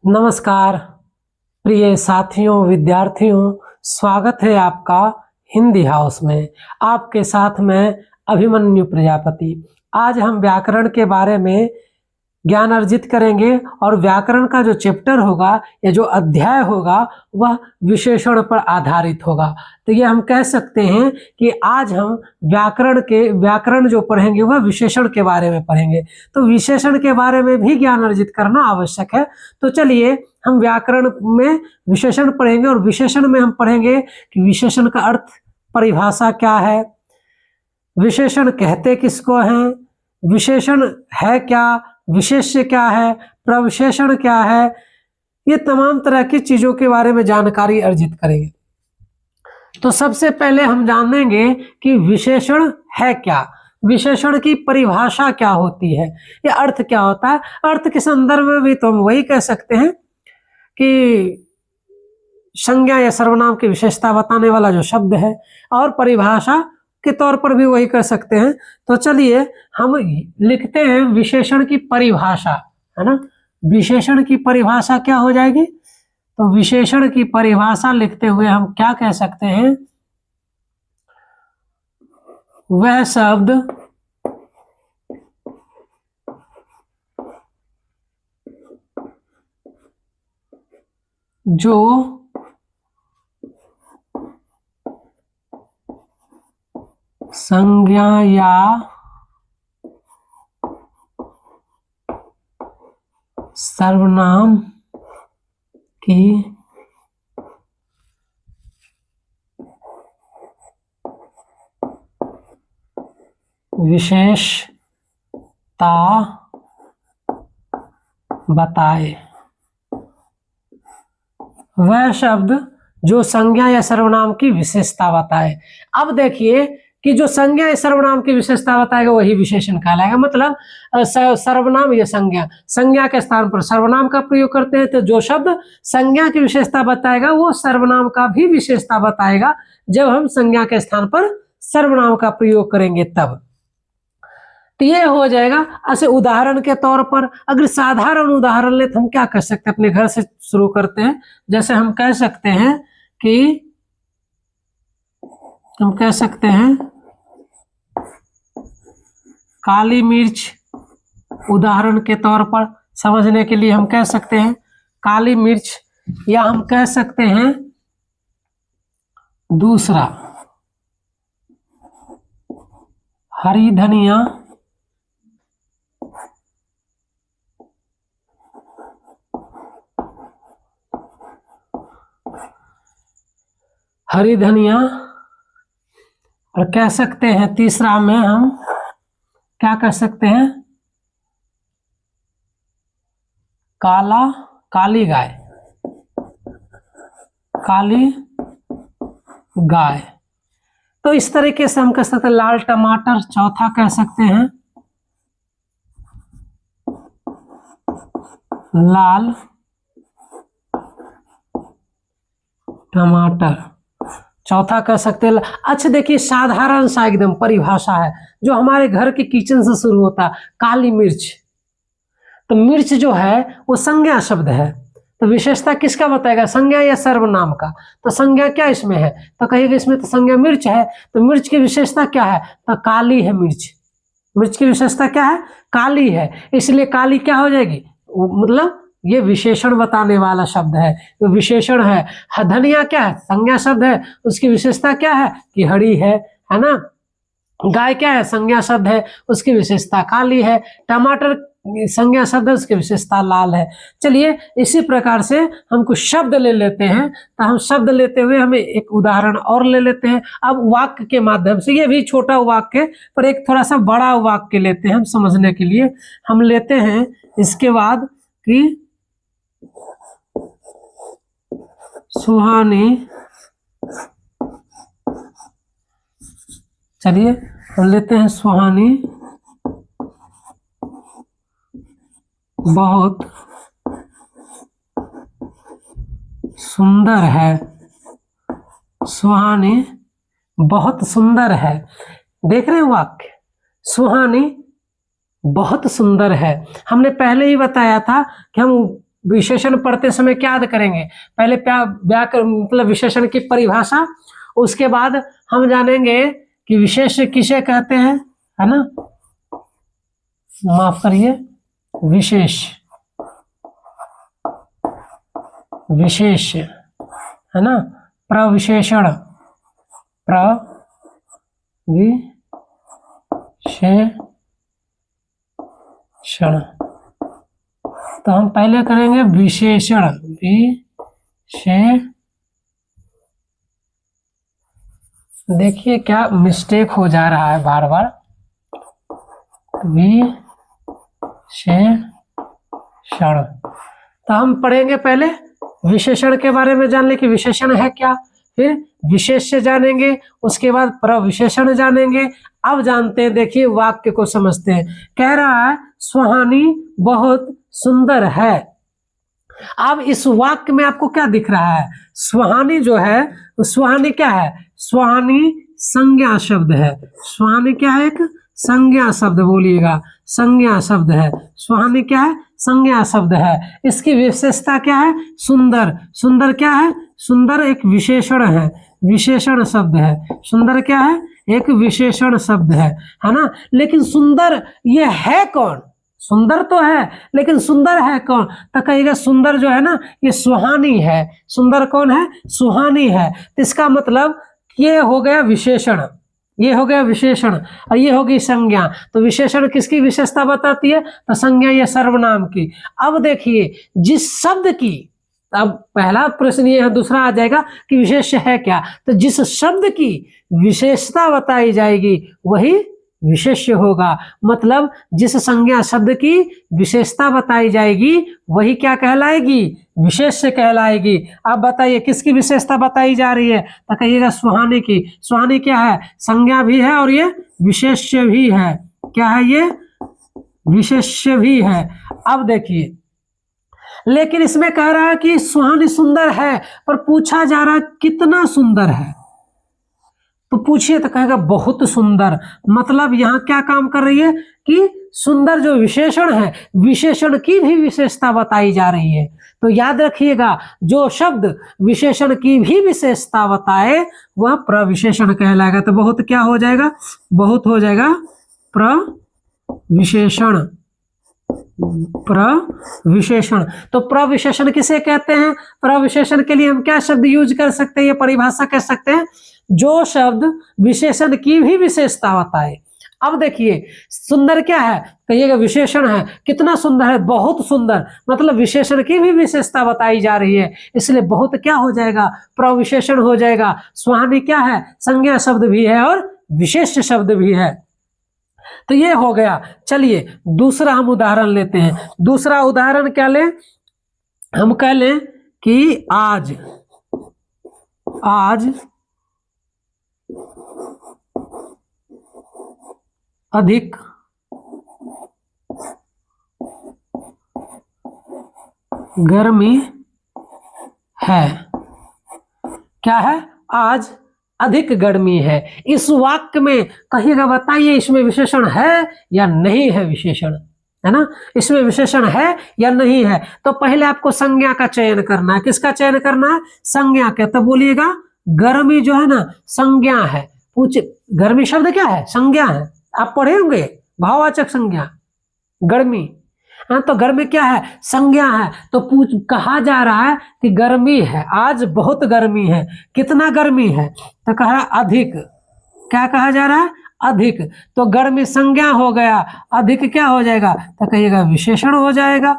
नमस्कार प्रिय साथियों, विद्यार्थियों, स्वागत है आपका हिंदी हाउस में। आपके साथ मैं अभिमन्यु प्रजापति। आज हम व्याकरण के बारे में ज्ञान अर्जित करेंगे और व्याकरण का जो चैप्टर होगा या जो अध्याय होगा वह विशेषण पर आधारित होगा। तो ये हम कह सकते हैं कि आज हम व्याकरण जो पढ़ेंगे वह विशेषण के बारे में पढ़ेंगे। तो विशेषण के बारे में भी ज्ञान अर्जित करना आवश्यक है। तो चलिए हम व्याकरण में विशेषण पढ़ेंगे और विशेषण में हम पढ़ेंगे कि विशेषण का अर्थ, परिभाषा क्या है, विशेषण कहते किसको हैं, विशेषण है क्या, विशेष्य क्या है, प्रविशेषण क्या है, ये तमाम तरह की चीजों के बारे में जानकारी अर्जित करेंगे। तो सबसे पहले हम जानेंगे कि विशेषण है क्या, विशेषण की परिभाषा क्या होती है, या अर्थ क्या होता है। अर्थ के संदर्भ में भी तो हम वही कह सकते हैं कि संज्ञा या सर्वनाम की विशेषता बताने वाला जो शब्द है, और परिभाषा के तौर पर भी वही कर सकते हैं। तो चलिए हम लिखते हैं विशेषण की परिभाषा, है ना। विशेषण की परिभाषा क्या हो जाएगी? तो विशेषण की परिभाषा लिखते हुए हम क्या कह सकते हैं? वह शब्द जो संज्ञा या सर्वनाम की विशेषता बताए, वह शब्द जो संज्ञा या सर्वनाम की विशेषता बताए। अब देखिए कि जो संज्ञा या सर्वनाम की विशेषता बताएगा वही विशेषण कहलाएगा। मतलब सर्वनाम या संज्ञा के स्थान पर सर्वनाम का प्रयोग करते हैं, तो जो शब्द संज्ञा की विशेषता बताएगा वो सर्वनाम का भी विशेषता बताएगा। जब हम संज्ञा के स्थान पर सर्वनाम का प्रयोग करेंगे तब तो ये हो जाएगा। ऐसे उदाहरण के तौर पर अगर साधारण उदाहरण ले तो हम क्या कर सकते हैं, अपने घर से शुरू करते हैं। जैसे हम कह सकते हैं कि काली मिर्च, उदाहरण के तौर पर समझने के लिए हम कह सकते हैं काली मिर्च, या हम कह सकते हैं दूसरा हरी धनिया, और कह सकते हैं तीसरा में हम क्या कह सकते हैं? काली गाय। तो इस तरीके से हम कह सकते हैं लाल टमाटर। चौथा कह सकते हैं लाल टमाटर। चौथा कह सकते हैं। अच्छा देखिए, साधारण सा एकदम परिभाषा है जो हमारे घर के किचन से शुरू होता है। काली मिर्च, तो मिर्च जो है वो संज्ञा शब्द है, तो विशेषता किसका बताएगा? संज्ञा या सर्वनाम का। तो संज्ञा क्या इसमें है? तो कहिएगा इसमें तो संज्ञा मिर्च है, तो मिर्च की विशेषता क्या है? तो काली है मिर्च की विशेषता क्या है? काली है, इसलिए काली क्या हो जाएगी? मतलब ये विशेषण बताने वाला शब्द है, तो विशेषण है। धनिया क्या है? संज्ञा शब्द है, उसकी विशेषता क्या है? कि हरी है ना। गाय क्या है? संज्ञा शब्द है, उसकी विशेषता काली है। टमाटर संज्ञा शब्द है, उसकी विशेषता लाल है। चलिए इसी प्रकार से हम कुछ शब्द ले लेते हैं। तो हम शब्द लेते हुए हमें एक उदाहरण और ले लेते हैं। अब वाक्य के माध्यम से, ये भी छोटा वाक्य पर एक थोड़ा सा बड़ा वाक्य लेते हैं हम समझने के लिए। हम लेते हैं इसके बाद कि सुहानी, चलिए हम लेते हैं सुहानी बहुत सुंदर है। सुहानी बहुत सुंदर है। देख रहे हैं वाक्य, सुहानी बहुत सुंदर है। हमने पहले ही बताया था कि हम विशेषण पढ़ते समय क्या याद करेंगे? पहले व्याकरण मतलब विशेषण की परिभाषा, उसके बाद हम जानेंगे कि विशेष किसे कहते हैं, है ना, माफ करिए, विशेष, विशेष, है ना, प्रविशेषण, प्रविशेषण। तो हम पहले करेंगे विशेषण, देखिए क्या मिस्टेक हो जा रहा है बार बार, विशेषण। तो हम पढ़ेंगे पहले विशेषण के बारे में, जान ले कि विशेषण है क्या, फिर विशेष्य जानेंगे, उसके बाद प्रविशेषण जानेंगे। अब जानते हैं, देखिए वाक्य को समझते हैं। कह रहा है सुहानी बहुत सुंदर है। अब इस वाक्य में आपको क्या दिख रहा है? सुहानी जो है, सुहानी क्या है? सुहानी संज्ञा शब्द है। सुहानी क्या है? एक संज्ञा शब्द, बोलिएगा, संज्ञा शब्द है। सुहानी क्या है? संज्ञा शब्द है। इसकी विशेषता क्या है? सुंदर। सुंदर क्या है? सुंदर एक विशेषण है, विशेषण शब्द है। सुंदर क्या है? एक विशेषण शब्द है ना। लेकिन सुंदर ये है कौन? सुंदर तो है, लेकिन सुंदर है कौन? तो कहिएगा सुंदर जो है ना, ये सुहानी है। सुंदर कौन है? सुहानी है। तो इसका मतलब ये हो गया विशेषण, ये हो गया विशेषण, और ये होगी संज्ञा। तो विशेषण किसकी विशेषता बताती है? तो संज्ञा ये सर्वनाम की। अब देखिए जिस शब्द की, अब पहला प्रश्न ये है, दूसरा आ जाएगा कि विशेष है क्या। तो जिस शब्द की विशेषता बताई जाएगी वही विशेष्य होगा। मतलब जिस संज्ञा शब्द की विशेषता बताई जाएगी वही क्या कहलाएगी? विशेष्य कहलाएगी। अब बताइए किसकी विशेषता बताई जा रही है? तो कहिएगा सुहानी की। सुहानी क्या है? संज्ञा भी है और ये विशेष्य भी है। क्या है ये? विशेष्य भी है। अब देखिए, लेकिन इसमें कह रहा है कि सुहानी सुंदर है, पर पूछा जा रहा है कितना सुंदर है। तो पूछिए तो कहेगा बहुत सुंदर। मतलब यहाँ क्या काम कर रही है कि सुंदर जो विशेषण है, विशेषण की भी विशेषता बताई जा रही है। तो याद रखिएगा, जो शब्द विशेषण की भी विशेषता बताए वह प्रविशेषण कहलाएगा। तो बहुत क्या हो जाएगा? बहुत हो जाएगा प्रविशेषण। प्रविशेषण। तो प्रविशेषण किसे कहते हैं? प्रविशेषण के लिए हम क्या शब्द यूज कर सकते हैं, ये परिभाषा कह सकते हैं, जो शब्द विशेषण की भी विशेषता बताए। अब देखिए सुंदर क्या है? कहिएगा विशेषण है। कितना सुंदर है? बहुत सुंदर। मतलब विशेषण की भी विशेषता बताई जा रही है, इसलिए बहुत क्या हो जाएगा? प्रविशेषण हो जाएगा। सुहानी क्या है? संज्ञा शब्द भी है और विशेष शब्द भी है। तो ये हो गया। चलिए दूसरा हम उदाहरण लेते हैं। दूसरा उदाहरण क्या लें? हम कह लें कि आज अधिक गर्मी है। क्या है? आज अधिक गर्मी है। इस वाक्य में कहिएगा, बताइए इसमें विशेषण है या नहीं है? विशेषण है ना, इसमें विशेषण है या नहीं है? तो पहले आपको संज्ञा का चयन करना है। किसका चयन करना है? संज्ञा के। तो बोलिएगा गर्मी जो है ना संज्ञा है। पूछ, गर्मी शब्द क्या है? संज्ञा है। आप पढ़े होंगे भाववाचक संज्ञा, गर्मी। हाँ, तो गर्मी क्या है? संज्ञा है। तो पूछ, कहा जा रहा है कि गर्मी है, आज बहुत गर्मी है। कितना गर्मी है? तो कहा अधिक। क्या कहा जा रहा है? अधिक। तो गर्मी संज्ञा हो गया, अधिक क्या हो जाएगा? तो कहिएगा विशेषण हो जाएगा।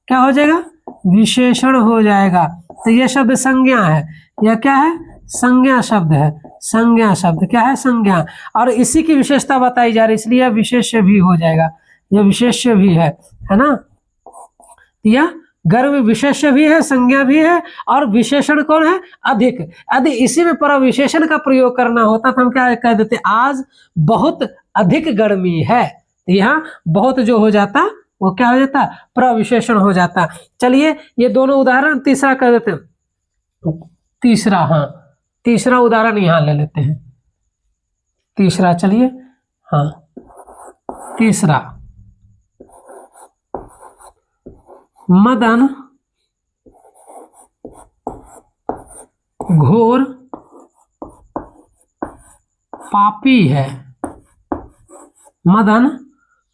क्या हो जाएगा? विशेषण हो जाएगा। तो ये शब्द संज्ञा है। यह क्या है? संज्ञा शब्द है। संज्ञा शब्द क्या है? संज्ञा। और इसी की विशेषता बताई जा रही है, इसलिए यह विशेष्य भी हो जाएगा। यह विशेष्य भी है ना। यह गर्म विशेष्य भी है, संज्ञा भी है, और विशेषण कौन है? अधिक। यदि इसी में प्रविशेषण का प्रयोग करना होता तो हम क्या कह देते? आज बहुत अधिक गर्मी है। तो यहाँ बहुत जो हो जाता वो क्या हो जाता? प्रविशेषण हो जाता। चलिए ये दोनों उदाहरण, तीसरा कर देते हैं। तीसरा, हाँ तीसरा उदाहरण यहाँ ले लेते हैं। तीसरा, चलिए हाँ तीसरा, मदन घोर पापी है। मदन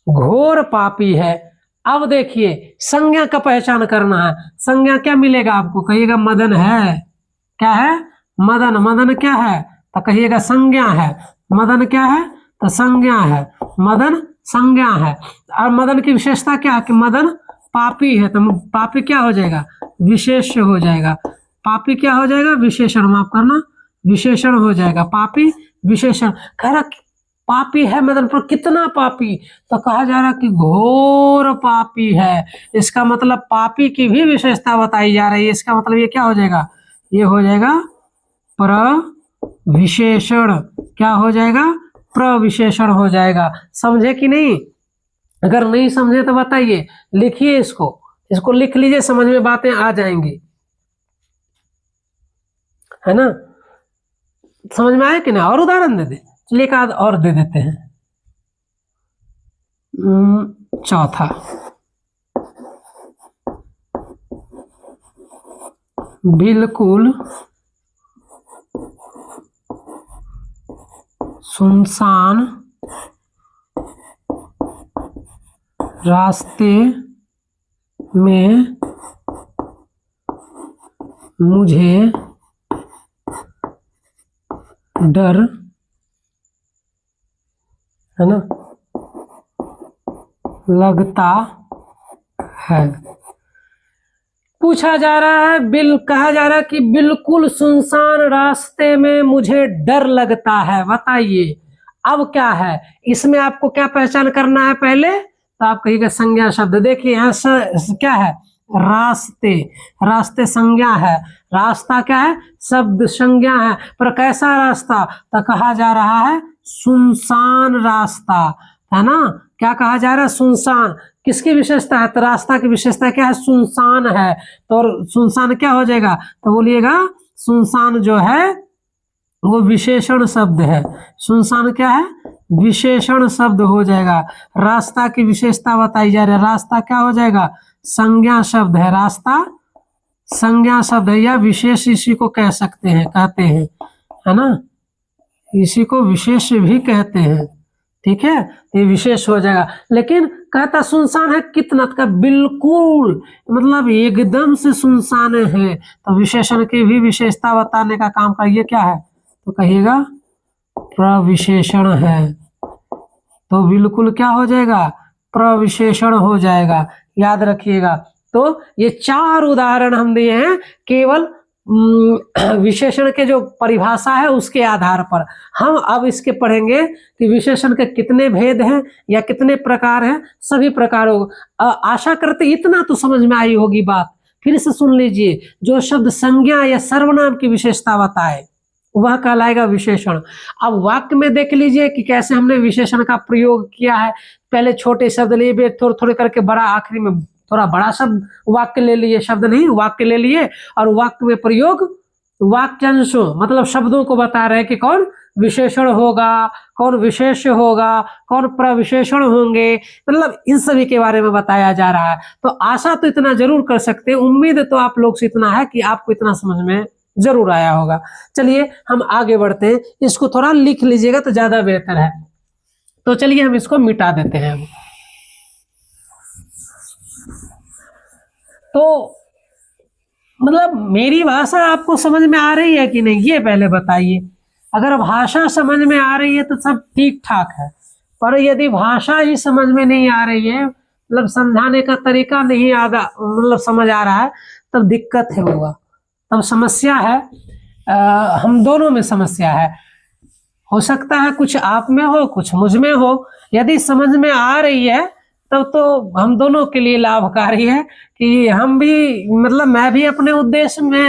घोर पापी है। अब देखिए संज्ञा का पहचान करना है। संज्ञा क्या मिलेगा आपको? कहिएगा मदन है। क्या है? मदन। मदन क्या है? तो कहिएगा संज्ञा है। मदन क्या है? तो संज्ञा है। मदन संज्ञा है। और मदन की विशेषता क्या है? कि मदन पापी है। तो पापी क्या हो जाएगा? विशेष हो जाएगा। पापी क्या हो जाएगा? विशेषण। माफ करना, विशेषण हो जाएगा। पापी विशेषण। कह रहा पापी है मदन, पर कितना पापी? तो कहा जा रहा कि घोर पापी है। इसका मतलब पापी की भी विशेषता बताई जा रही है। इसका मतलब ये क्या हो जाएगा? ये हो जाएगा प्रविशेषण। क्या हो जाएगा? प्रविशेषण हो जाएगा। समझे कि नहीं? अगर नहीं समझे तो बताइए, लिखिए इसको लिख लीजिए, समझ में बातें आ जाएंगी, है ना? समझ में आया कि ना? और उदाहरण दे दे। चलिए एक आध और दे देते हैं। चौथा, बिल्कुल सुनसान रास्ते में मुझे डर, है ना, लगता है। पूछा जा रहा है, कहा जा रहा है कि बिल्कुल सुनसान रास्ते में मुझे डर लगता है। बताइए अब क्या है इसमें? आपको क्या पहचान करना है पहले? तो आप कहिएगा संज्ञा शब्द। देखिए यहाँ क्या है? रास्ते। रास्ते संज्ञा है। रास्ता क्या है? शब्द संज्ञा है। पर कैसा रास्ता? तो कहा जा रहा है सुनसान रास्ता, है ना? क्या कहा जा रहा है? सुनसान। किसकी विशेषता है? तो रास्ता की विशेषता क्या है? सुनसान है। तो सुनसान क्या हो जाएगा? तो बोलिएगा सुनसान जो है वो विशेषण शब्द है। सुनसान क्या है? विशेषण शब्द हो जाएगा। रास्ता की विशेषता बताई जा रही है। रास्ता क्या हो जाएगा? संज्ञा शब्द है। रास्ता संज्ञा शब्द है, या विशेष इसी को कह सकते हैं, कहते हैं, है ना? इसी को विशेष भी कहते हैं। ठीक है, ये विशेष हो जाएगा। लेकिन कहता सुनसान है कितना का? बिल्कुल, मतलब एकदम से सुनसान है। तो विशेषण की भी विशेषता बताने का काम का ये क्या है? तो कहिएगा प्रविशेषण है। तो बिल्कुल क्या हो जाएगा? प्रविशेषण हो जाएगा। याद रखिएगा। तो ये चार उदाहरण हम दिए हैं केवल विशेषण के जो परिभाषा है उसके आधार पर। हम अब इसके पढ़ेंगे कि विशेषण के कितने भेद हैं या कितने प्रकार हैं। सभी प्रकारों, आशा करते इतना तो समझ में आई होगी बात। फिर से सुन लीजिए। जो शब्द संज्ञा या सर्वनाम की विशेषता बताए वह कहलाएगा विशेषण। अब वाक्य में देख लीजिए कि कैसे हमने विशेषण का प्रयोग किया है। पहले छोटे शब्द लिए, थोड़े थोड़े करके बड़ा, आखिरी में थोड़ा बड़ा शब्द वाक्य ले लिए, शब्द नहीं वाक्य ले लिए, और वाक्य में प्रयोग वाक्यांशों मतलब शब्दों को बता रहे हैं कि कौन विशेषण होगा, कौन विशेष होगा, कौन प्रविशेषण होंगे, मतलब इन सभी के बारे में बताया जा रहा है। तो आशा तो इतना जरूर कर सकते हैं, उम्मीद तो आप लोग से इतना है कि आपको इतना समझ में जरूर आया होगा। चलिए हम आगे बढ़ते हैं। इसको थोड़ा लिख लीजिएगा तो ज्यादा बेहतर है। तो चलिए हम इसको मिटा देते हैं। तो मतलब मेरी भाषा आपको समझ में आ रही है कि नहीं, ये पहले बताइए। अगर भाषा समझ में आ रही है तो सब ठीक ठाक है, पर यदि भाषा ही समझ में नहीं आ रही है, मतलब समझाने का तरीका नहीं मतलब समझ आ रहा है, तब दिक्कत है हुआ, तब समस्या है। हम दोनों में समस्या है। हो सकता है कुछ आप में हो, कुछ मुझ में हो। यदि समझ में आ रही है तब तो हम दोनों के लिए लाभकारी है कि हम भी, मतलब मैं भी अपने उद्देश्य में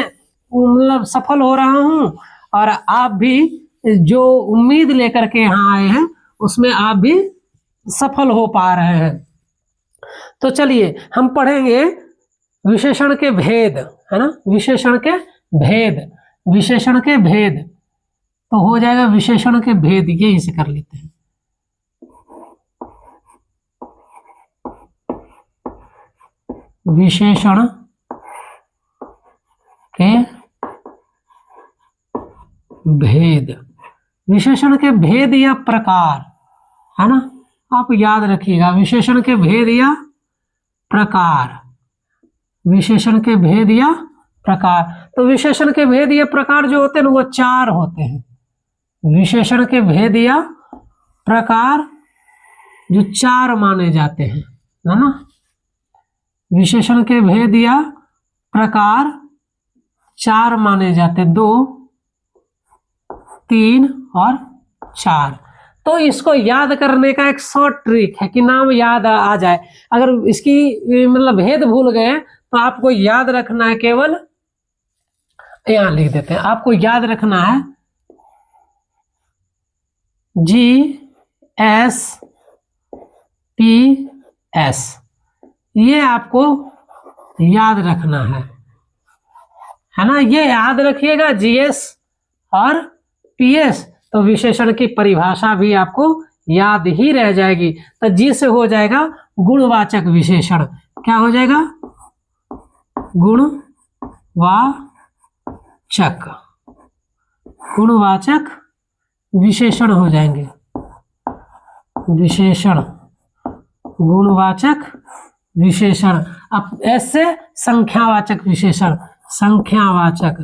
मतलब सफल हो रहा हूँ, और आप भी जो उम्मीद लेकर के यहाँ आए हैं उसमें आप भी सफल हो पा रहे हैं। तो चलिए हम पढ़ेंगे विशेषण के भेद, है ना? विशेषण के भेद, विशेषण के भेद। तो हो जाएगा विशेषण के भेद, ये इसे कर लेते हैं। विशेषण के भेद, विशेषण के भेद या प्रकार, है ना, आप याद रखिएगा, विशेषण के भेद या प्रकार, विशेषण के भेद या प्रकार। तो विशेषण के भेद या प्रकार जो होते हैं ना वो 4 होते हैं। विशेषण के भेद या प्रकार जो 4 माने जाते हैं, है ना, विशेषण के भेद या प्रकार 4 माने जाते, 2, 3 और 4। तो इसको याद करने का एक शॉर्ट ट्रिक है कि नाम याद आ जाए। अगर इसकी मतलब भेद भूल गए तो आपको याद रखना है, केवल यहां लिख देते हैं, आपको याद रखना है GSPS, ये आपको याद रखना है ना, ये याद रखिएगा GS और PS। तो विशेषण की परिभाषा भी आपको याद ही रह जाएगी। तो जी से हो जाएगा गुणवाचक विशेषण, क्या हो जाएगा, गुणवाचक, गुणवाचक विशेषण हो जाएंगे, विशेषण, गुणवाचक विशेषण। अब एस से संख्यावाचक विशेषण, संख्यावाचक,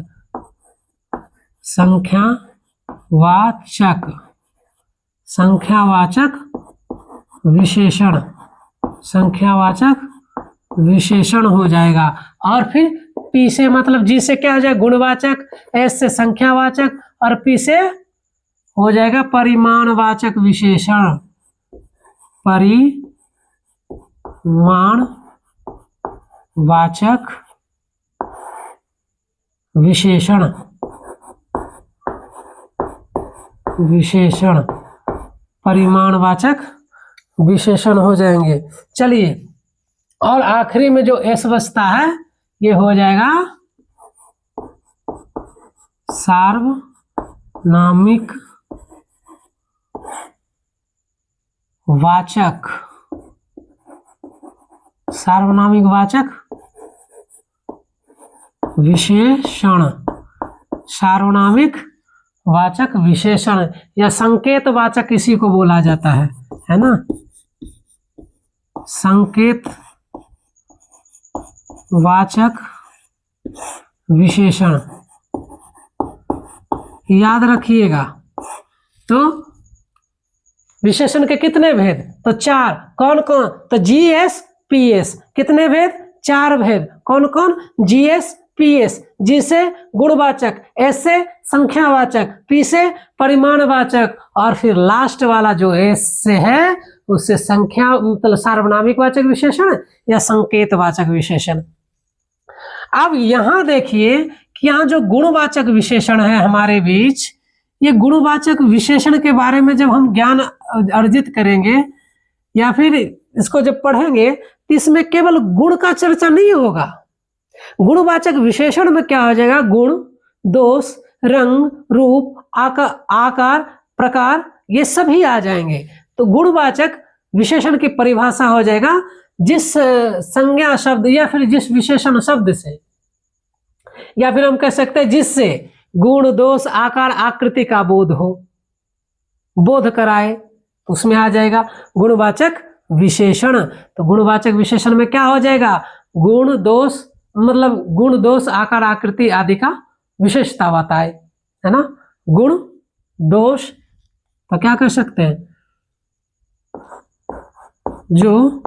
संख्यावाचक, संख्यावाचक विशेषण, संख्यावाचक विशेषण हो जाएगा। और फिर पी से मतलब जी से क्या हो जाएगा, गुणवाचक, एस से संख्यावाचक और पी से हो जाएगा परिमाणवाचक विशेषण, परिमाणवाचक विशेषण, विशेषण, परिमाणवाचक विशेषण हो जाएंगे। चलिए, और आखिरी में जो एस बचता है ये हो जाएगा सार्वनामिक वाचक, सार्वनामिक वाचक विशेषण, सार्वनामिक वाचक विशेषण या संकेत वाचक इसी को बोला जाता है ना, संकेत वाचक विशेषण, याद रखिएगा। तो विशेषण के कितने भेद, तो 4, कौन कौन, तो GSPS, कितने भेद, 4 भेद, कौन कौन, GSPS, जी से गुणवाचक, एस से संख्यावाचक, पी से परिमाणवाचक और फिर लास्ट वाला जो एस से है उससे संख्या मतलब सार्वनामिक वाचक विशेषण या संकेतवाचक विशेषण। अब यहां देखिए कि यहाँ जो गुणवाचक विशेषण है हमारे बीच, ये गुणवाचक विशेषण के बारे में जब हम ज्ञान अर्जित करेंगे या फिर इसको जब पढ़ेंगे तो इसमें केवल गुण का चर्चा नहीं होगा। गुणवाचक विशेषण में क्या हो जाएगा, गुण, दोष, रंग, रूप, आकार, प्रकार, ये सभी आ जाएंगे। तो गुणवाचक विशेषण की परिभाषा हो जाएगा जिस संज्ञा शब्द या फिर जिस विशेषण शब्द से, या फिर हम कह सकते हैं जिससे गुण, दोष, आकार, आकृति का बोध हो, बोध कराए, उसमें आ जाएगा गुणवाचक विशेषण। तो गुणवाचक विशेषण में क्या हो जाएगा, गुण, दोष, मतलब गुण, दोष, आकार, आकृति आदि का विशेषता बताए, है ना, गुण, दोष, तो क्या कर सकते हैं, जो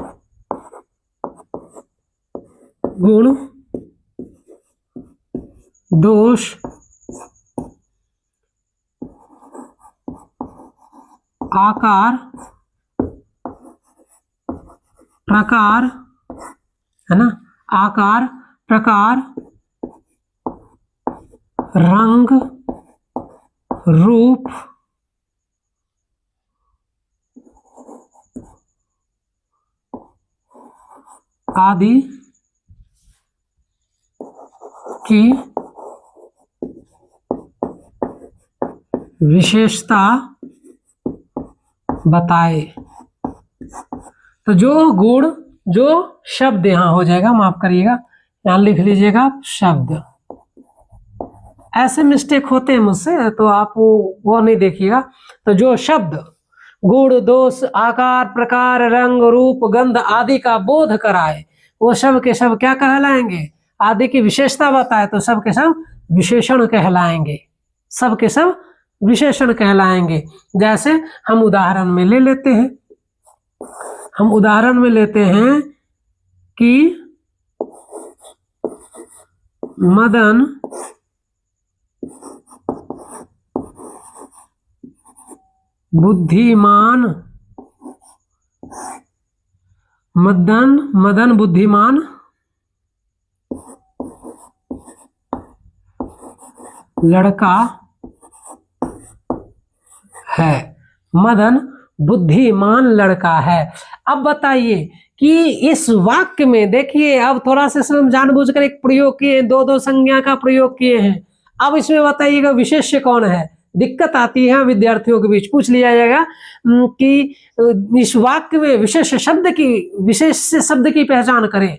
गुण, दोष, आकार, प्रकार, है ना, आकार, प्रकार, रंग, रूप, आदि की विशेषता बताए। तो जो गुण, जो शब्द यहां हो जाएगा, माफ करिएगा, यहां लिख लीजिएगा शब्द, ऐसे मिस्टेक होते हैं मुझसे, तो आप वो नहीं देखिएगा। तो जो शब्द गुण दोष आकार प्रकार रंग रूप गंध आदि का बोध कराए वो सब के सब क्या कहलाएंगे, आदि की विशेषता बताए तो सब के सब विशेषण कहलाएंगे, सब के सब विशेषण कहलाएंगे। जैसे हम उदाहरण में ले लेते हैं, हम उदाहरण में लेते हैं कि मदन बुद्धिमान, मदन बुद्धिमान लड़का है, मदन बुद्धिमान लड़का है। अब बताइए कि इस वाक्य में देखिए, अब थोड़ा सा हम जानबूझकर एक प्रयोग किए, दो संज्ञा का प्रयोग किए हैं। अब इसमें बताइएगा विशेष्य कौन है, दिक्कत आती है विद्यार्थियों के बीच, पूछ लिया जाएगा कि इस वाक्य में विशेष शब्द की पहचान करें।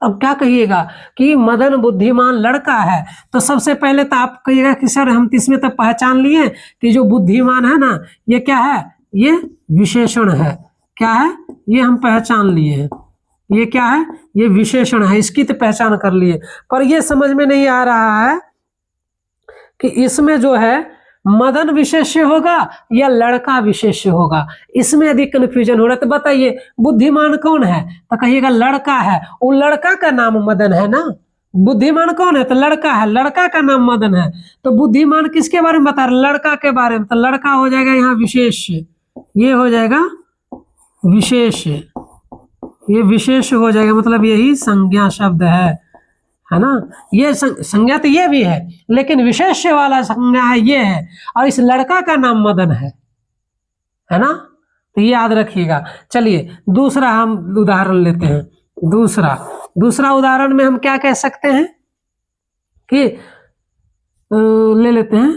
अब क्या कहिएगा कि मदन बुद्धिमान लड़का है, तो सबसे पहले तो आप कहिएगा कि सर हम इसमें तो पहचान लिए कि जो बुद्धिमान है ना, ये क्या है, ये विशेषण है। क्या है, ये हम पहचान लिए हैं, ये क्या है, ये विशेषण है, इसकी तो पहचान कर लिए। पर ये समझ में नहीं आ रहा है कि इसमें जो है मदन विशेष्य होगा या लड़का विशेष्य होगा, इसमें यदि कंफ्यूजन हो रहा है तो बताइए बुद्धिमान कौन है, तो कहिएगा लड़का है, वो लड़का का नाम मदन है ना। बुद्धिमान कौन है, तो लड़का है, लड़का का नाम मदन है। तो बुद्धिमान किसके बारे में बता रहे, लड़का के बारे में, तो लड़का हो जाएगा यहाँ विशेष, ये हो जाएगा विशेष, ये विशेष हो जाएगा, मतलब यही संज्ञा शब्द है ना। ये संज्ञा तो ये भी है, लेकिन विशेष वाला संज्ञा है ये है, और इस लड़का का नाम मदन है ना, तो ये याद रखिएगा। चलिए दूसरा हम उदाहरण लेते हैं। दूसरा उदाहरण में हम क्या कह सकते हैं कि ले लेते हैं,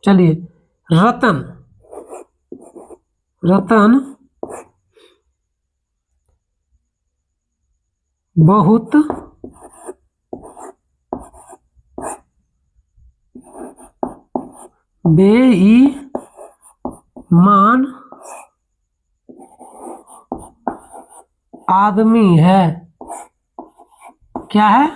चलिए रतन बहुत बेईमान आदमी है। क्या है,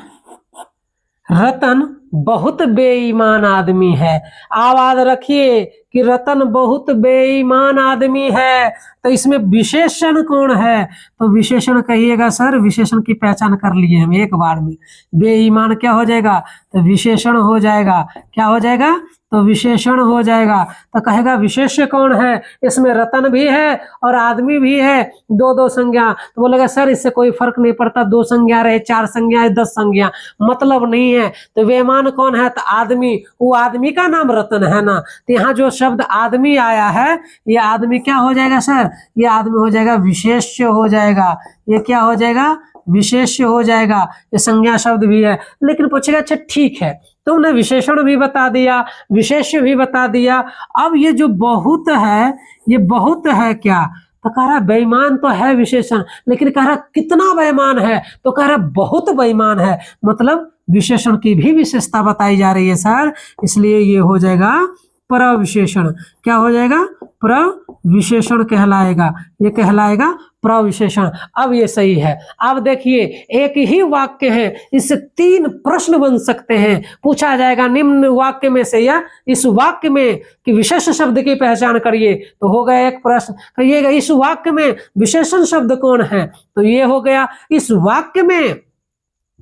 रतन बहुत बेईमान आदमी है। आवाज रखिए कि रतन बहुत बेईमान आदमी है, तो इसमें विशेषण कौन है, तो विशेषण कहिएगा सर, विशेषण की पहचान कर लिए हम एक बार में। बेईमान क्या हो जाएगा, तो विशेषण हो जाएगा। क्या हो जाएगा, तो विशेषण हो जाएगा। तो कहेगा विशेष्य कौन है, इसमें रतन भी है और आदमी भी है, दो संज्ञा। तो बोलेगा सर इससे कोई फर्क नहीं पड़ता, 2 संज्ञा रहे, 4 संज्ञा है, 10 संज्ञा, मतलब नहीं है। तो बेईमान कौन है, तो आदमी, वो आदमी का नाम रतन है ना। तो यहाँ जो शब्द आदमी आया है, ये आदमी क्या हो जाएगा सर, ये आदमी हो जाएगा विशेष्य हो जाएगा। ये क्या हो जाएगा, विशेष्य हो जाएगा। ये संज्ञा शब्द भी है। लेकिन पूछेगा अच्छा ठीक है, तुमने विशेषण भी बता दिया, विशेष्य भी बता दिया, अब ये जो बहुत है, ये बहुत है क्या, तो कह रहा बेईमान तो है विशेषण, लेकिन कह रहा कितना बेईमान है, तो कह रहा बहुत बेईमान है, मतलब विशेषण की भी विशेषता बताई जा रही है सर, इसलिए ये हो जाएगा प्रविशेषण। क्या हो जाएगा, प्रविशेषण कहलाएगा, ये कहलाएगा प्रविशेषण। अब ये सही है। अब देखिए एक ही वाक्य है, इससे 3 प्रश्न बन सकते हैं। पूछा जाएगा निम्न वाक्य में से या इस वाक्य में कि विशेष शब्द की पहचान करिए, तो हो गया एक प्रश्न। कहिएगा इस वाक्य में विशेषण शब्द कौन है, तो ये हो गया। इस वाक्य में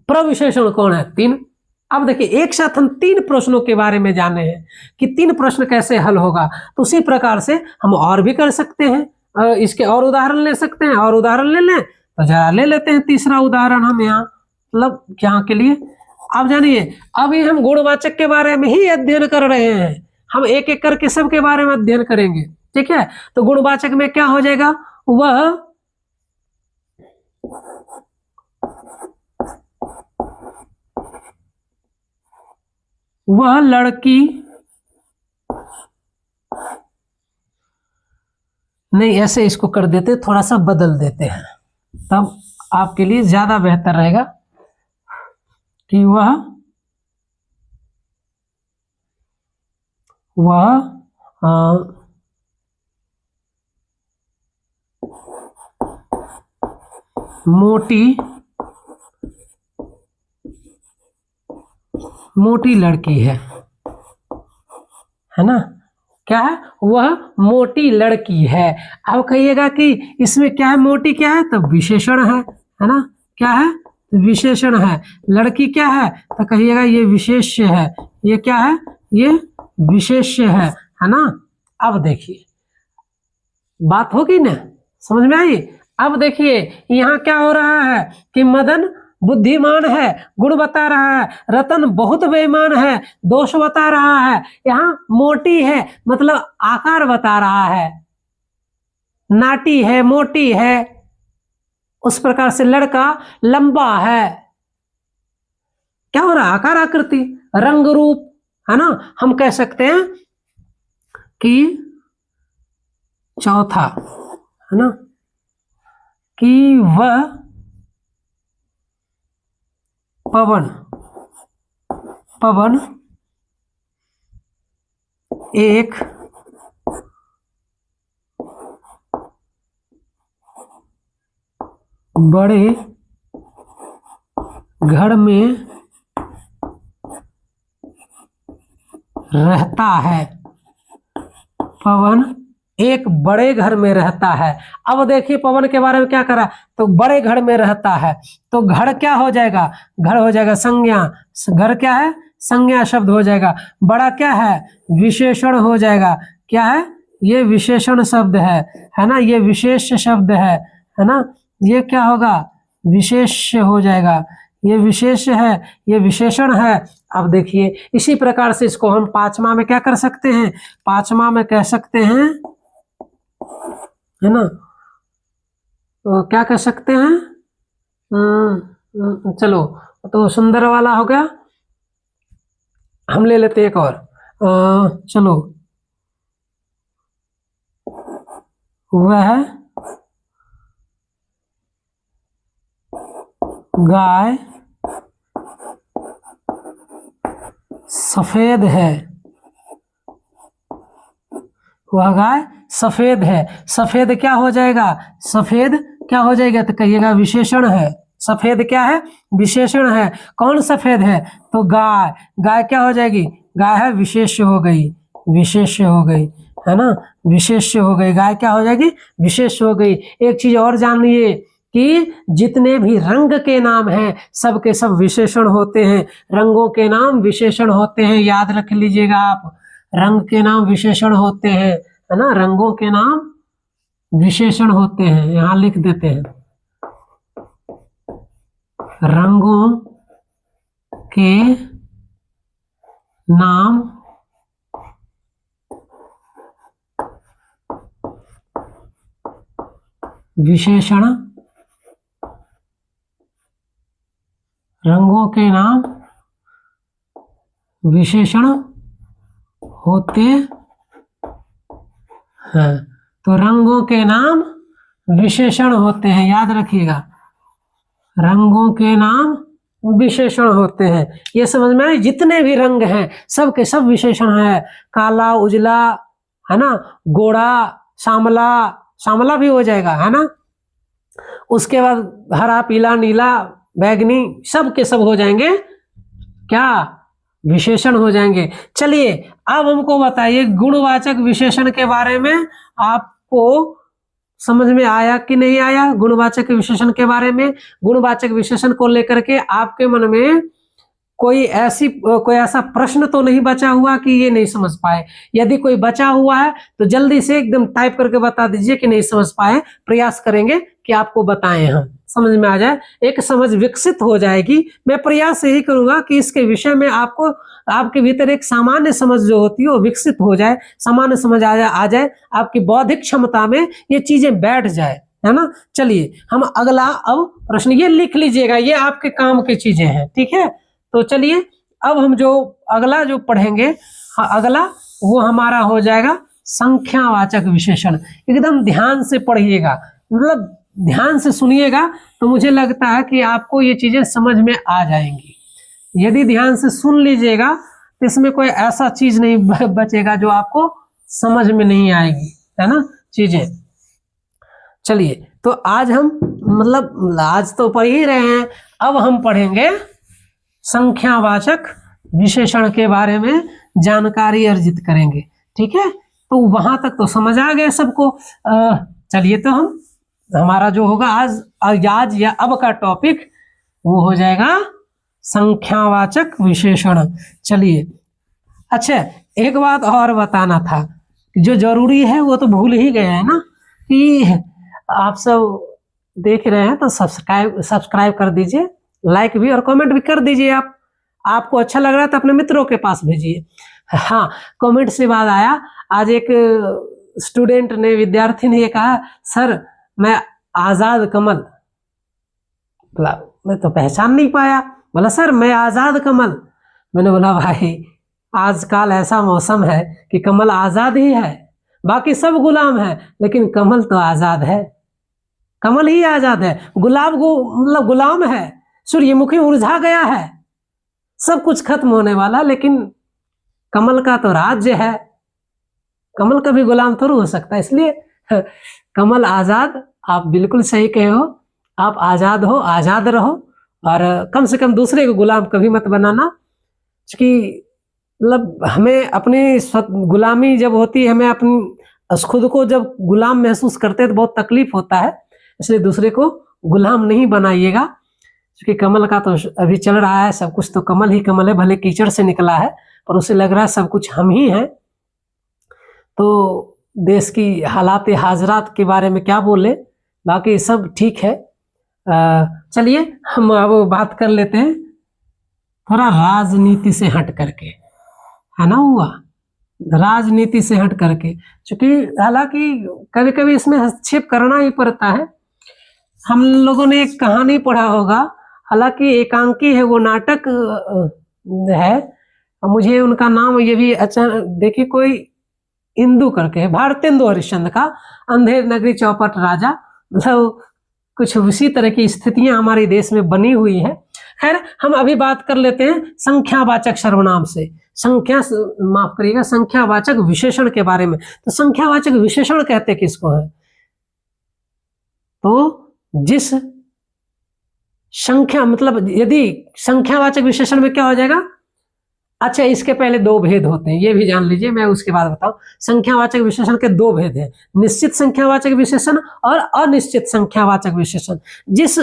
प्रविशेषण कौन है, 3। अब देखिए एक साथ हम 3 प्रश्नों के बारे में जाने हैं कि 3 प्रश्न कैसे हल होगा। तो उसी प्रकार से हम और भी कर सकते हैं, इसके और उदाहरण ले सकते हैं, और उदाहरण ले लें तो जरा ले लेते हैं तीसरा उदाहरण हम यहाँ, मतलब यहाँ के लिए। अब जानिए अभी हम गुणवाचक के बारे में ही अध्ययन कर रहे हैं, हम एक एक करके सबके बारे में अध्ययन करेंगे, ठीक है। तो गुणवाचक में क्या हो जाएगा, वह लड़की, नहीं ऐसे इसको कर देते, थोड़ा सा बदल देते हैं, तब आपके लिए ज्यादा बेहतर रहेगा कि वह वह मोटी लड़की है ना, क्या है, वह मोटी लड़की है। अब कहिएगा कि इसमें क्या है, मोटी क्या है, तो विशेषण है ना, क्या है, विशेषण है। लड़की क्या है, तो कहिएगा ये विशेष्य है, ये क्या है, ये विशेष्य है ना। अब देखिए बात होगी ना, समझ में आई। अब देखिए यहाँ क्या हो रहा है कि मदन बुद्धिमान है, गुण बता रहा है, रतन बहुत बेईमान है, दोष बता रहा है। यहाँ मोटी है मतलब आकार बता रहा है, नाटी है, मोटी है, उस प्रकार से लड़का लंबा है। क्या हो रहा है, आकार आकृति रंग रूप है ना। हम कह सकते हैं कि चौथा है ना कि वह पवन एक बड़े घर में रहता है। पवन एक बड़े घर में रहता है। अब देखिए पवन के बारे में क्या करा, तो बड़े घर में रहता है, तो घर क्या हो जाएगा, घर हो जाएगा संज्ञा, घर क्या है, संज्ञा शब्द हो जाएगा। बड़ा क्या है, विशेषण हो जाएगा, क्या है, ये विशेषण शब्द है ना, ये विशेष शब्द है ना, ये क्या होगा, विशेष हो जाएगा, ये विशेष है, ये विशेषण है। अब देखिए इसी प्रकार से इसको हम पांचवा में क्या कर सकते हैं, पांचवा में कह सकते हैं है ना, तो क्या कह सकते हैं, चलो तो सुंदर वाला हो गया, हम ले लेते एक और, चलो वह गाय सफेद है, वह गाय सफेद है। सफेद क्या हो जाएगा, सफेद क्या हो जाएगा, तो कहिएगा विशेषण है। सफेद क्या है, विशेषण है। कौन सफेद है, तो गाय, गाय क्या हो जाएगी, गाय है विशेष हो गई, विशेष हो गई है ना, विशेष हो गई, गाय क्या हो जाएगी, विशेष हो गई। एक चीज और जानिए कि जितने भी रंग के नाम हैं सब के सब विशेषण होते हैं, रंगों के नाम विशेषण होते हैं, याद रख लीजिएगा आप, रंग के नाम विशेषण होते हैं है ना, रंगों के नाम विशेषण होते हैं। यहां लिख देते हैं, रंगों के नाम विशेषण, रंगों के नाम विशेषण होते हैं। तो रंगों के नाम विशेषण होते हैं, याद रखिएगा, रंगों के नाम विशेषण होते हैं। ये समझ में आए, जितने भी रंग हैं सब के सब विशेषण है। काला, उजला है ना, गोरा, श्यामला, श्यामला भी हो जाएगा है ना, उसके बाद हरा, पीला, नीला, बैगनी, सब के सब हो जाएंगे क्या, विशेषण हो जाएंगे। चलिए अब हमको बताइए गुणवाचक विशेषण के बारे में आपको समझ में आया कि नहीं आया। गुणवाचक विशेषण के बारे में, गुणवाचक विशेषण को लेकर के आपके मन में कोई ऐसा प्रश्न तो नहीं बचा हुआ कि ये नहीं समझ पाए। यदि कोई बचा हुआ है तो जल्दी से एकदम टाइप करके बता दीजिए कि नहीं समझ पाए, प्रयास करेंगे कि आपको बताएं, हम समझ में आ जाए, एक समझ विकसित हो जाएगी। मैं प्रयास यही करूंगा कि इसके विषय में आपको, आपके भीतर एक सामान्य समझ जो होती है वो विकसित हो जाए, सामान्य समझ आ जाए, आपकी बौद्धिक क्षमता में ये चीजें बैठ जाए, है ना। चलिए हम अगला अब प्रश्न, ये लिख लीजिएगा, ये आपके काम की चीजें हैं, ठीक है। तो चलिए अब हम जो अगला जो पढ़ेंगे, अगला वो हमारा हो जाएगा संख्यावाचक विशेषण। एकदम ध्यान से पढ़िएगा, मतलब ध्यान से सुनिएगा, तो मुझे लगता है कि आपको ये चीजें समझ में आ जाएंगी। यदि ध्यान से सुन लीजिएगा तो इसमें कोई ऐसा चीज नहीं बचेगा जो आपको समझ में नहीं आएगी, है ना चीजें। चलिए, तो आज हम मतलब आज तो पढ़ ही रहे हैं, अब हम पढ़ेंगे संख्यावाचक विशेषण के बारे में जानकारी अर्जित करेंगे। ठीक है, तो वहां तक तो समझ आ गया सबको। चलिए, तो हमारा जो होगा आज या अब का टॉपिक वो हो जाएगा संख्यावाचक विशेषण। चलिए, अच्छा एक बात और बताना था, जो जरूरी है वो तो भूल ही गए हैं ना, कि आप सब देख रहे हैं तो सब्सक्राइब कर दीजिए, लाइक भी और कमेंट भी कर दीजिए। आपको अच्छा लग रहा है तो अपने मित्रों के पास भेजिए। हाँ, कमेंट से बाद आया, आज एक स्टूडेंट ने, विद्यार्थी ने ये कहा, सर मैं आजाद कमल, बोला मैं तो पहचान नहीं पाया, बोला सर मैं आजाद कमल। मैंने बोला भाई आजकल ऐसा मौसम है कि कमल आजाद ही है, बाकी सब गुलाम है, लेकिन कमल तो आजाद है, कमल ही आजाद है। गुलाब मतलब गुलाम है, सूर्यमुखी मुरझा गया है, सब कुछ खत्म होने वाला, लेकिन कमल का तो राज्य है, कमल कभी गुलाम थोड़ा हो सकता है। इसलिए कमल आजाद, आप बिल्कुल सही कहे हो, आप आजाद हो, आजाद रहो, और कम से कम दूसरे को गुलाम कभी मत बनाना, क्योंकि मतलब हमें अपनी गुलामी जब होती है, हमें अपनी खुद को जब गुलाम महसूस करते हैं तो बहुत तकलीफ होता है। इसलिए दूसरे को गुलाम नहीं बनाइएगा, क्योंकि कमल का तो अभी चल रहा है, सब कुछ तो कमल ही कमल है, भले कीचड़ से निकला है पर उसे लग रहा है सब कुछ हम ही हैं। तो देश की हालात हाजरात के बारे में क्या बोले, बाकी सब ठीक है। चलिए हम अब बात कर लेते हैं थोड़ा राजनीति से हट करके, है ना हुआ, राजनीति से हट करके, क्योंकि हालांकि कभी कभी इसमें हस्तक्षेप करना ही पड़ता है। हम लोगों ने एक कहानी पढ़ा होगा, हालांकि एकांकी है वो नाटक है, मुझे उनका नाम ये भी अच्छा, देखिए कोई इंदु करके है, भारतेंदु हरिश्चंद्र का अंधेर नगरी चौपट राजा, मतलब कुछ उसी तरह की स्थितियां हमारे देश में बनी हुई है। खैर, हम अभी बात कर लेते हैं संख्यावाचक सर्वनाम से, माफ करिएगा, संख्यावाचक विशेषण के बारे में। तो संख्यावाचक विशेषण कहते किसको है? तो जिस संख्या, मतलब यदि संख्यावाचक विशेषण में क्या हो जाएगा, अच्छा इसके पहले दो भेद होते हैं, ये भी जान लीजिए, मैं उसके बाद बताऊं। संख्यावाचक विशेषण के दो भेद हैं, निश्चित संख्यावाचक विशेषण और अनिश्चित संख्यावाचक विशेषण। जिस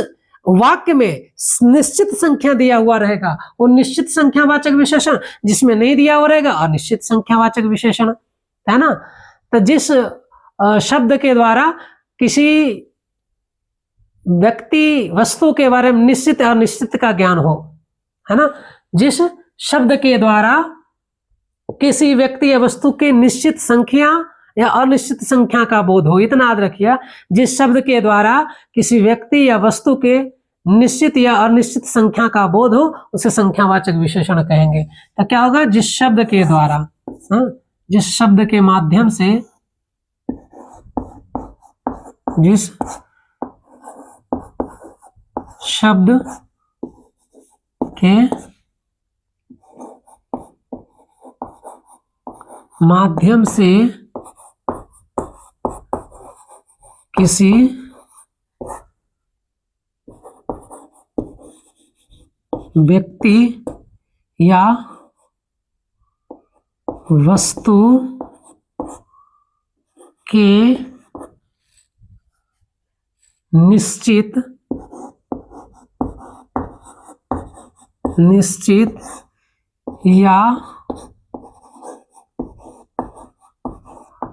वाक्य में निश्चित संख्या दिया हुआ रहेगा वो निश्चित संख्यावाचक विशेषण, जिसमें नहीं दिया हुआ रहेगा अनिश्चित संख्यावाचक विशेषण, है ना। तो जिस शब्द के द्वारा किसी व्यक्ति वस्तु के बारे में निश्चित और अनिश्चित का ज्ञान हो, है ना, जिस शब्द के द्वारा किसी व्यक्ति या वस्तु के निश्चित संख्या या अनिश्चित संख्या का बोध हो, इतना याद रखिए, जिस शब्द के द्वारा किसी व्यक्ति या वस्तु के निश्चित या अनिश्चित संख्या का बोध हो उसे संख्यावाचक विशेषण कहेंगे। तो क्या होगा, जिस शब्द के द्वारा, जिस शब्द के माध्यम से, जिस शब्द के माध्यम से किसी व्यक्ति या वस्तु के निश्चित या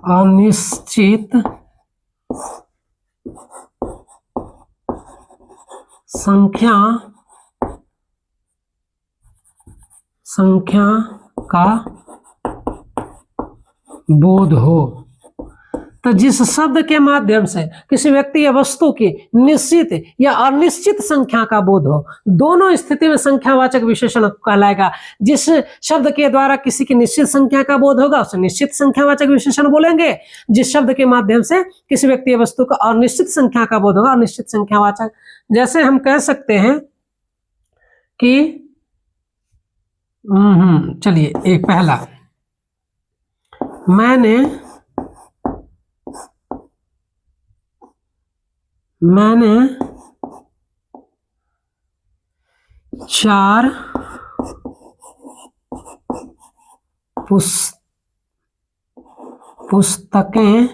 अनिश्चित संख्या का बोध हो। तो जिस शब्द के माध्यम से किसी व्यक्ति या वस्तु की निश्चित या अनिश्चित संख्या का बोध हो, दोनों स्थिति में संख्यावाचक विशेषण कहलाएगा। जिस शब्द के द्वारा किसी की निश्चित संख्या का बोध होगा उसे निश्चित संख्यावाचक विशेषण बोलेंगे, जिस शब्द के माध्यम से किसी व्यक्ति या वस्तु को अनिश्चित संख्या का बोध होगा अनिश्चित संख्यावाचक। जैसे हम कह सकते हैं कि चलिए, एक पहला, मैंने 4 पुस्तकें